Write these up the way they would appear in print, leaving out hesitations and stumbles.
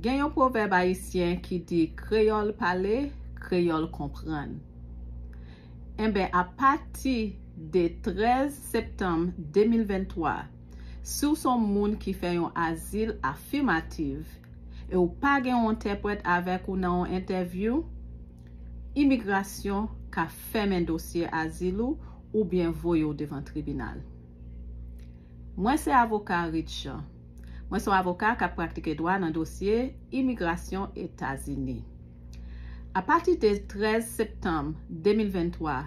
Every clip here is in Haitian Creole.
Gen yon proverbe haïtien qui dit créole parler, créole comprendre. Eh bien, à partir de 13 septembre 2023, sous son monde qui fait un azil affirmatif et ou pas gen un entèprèt avec ou nan interview, imigrasyon ka ferme un dossier azil ou bien voyo devant tribunal. Moi c'est avocat Richard. Moi son avocat qui a pratiqué droit dans dossier imigrasyon États-Unis. À partir du 13 septembre 2023,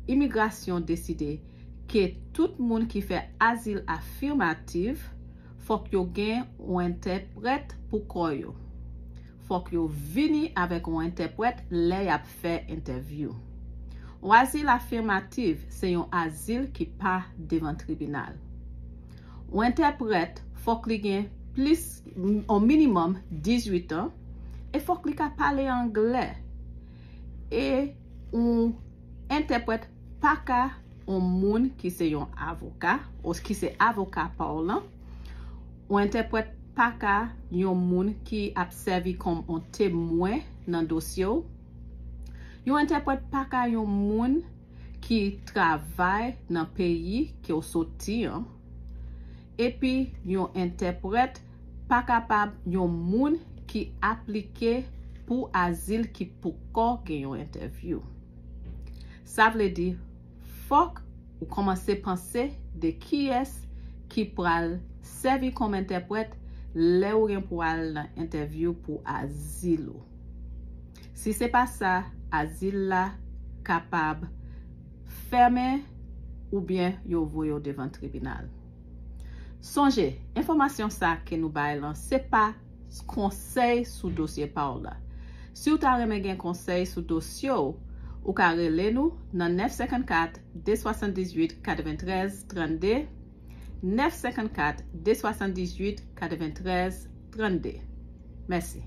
imigrasyon décidé que tout le monde qui fait asile affirmatif faut que yo gen un entèprèt pour koyo. Faut que yo vini avec un entèprèt lè y a fait interview. Un asile affirmatif c'est un asile qui pas devant tribunal. Un entèprèt faut que li gen plus au minimum 18 ans et faut que li ka parler anglais. Et un entèprèt pas ka un moun qui c'est un avocat ou qui c'est avocat parlant. Un entèprèt pas ka yon moun qui a servi comme un témoin dans dossier. Yon entèprèt pas ka yon moun qui travaille dans pays qui au sorti. Et puis yon entèprèt pas capable yon moun qui appliqué pour asile qui pour corps gen yon interview. Ça veut dire faut ou commencer penser de qui est qui pral servi comme interprète lè ou gen pour al interview pour asile. Si c'est pas ça, asile la capable fermer ou bien yo voyo devant tribunal. Songez, information ça que nous bailons, c'est pas conseil sous dossier par là. Si vous avez gen conseil sous dossier, ou ka rele nous dans 954 278 93 32 954 278 93 32. Merci.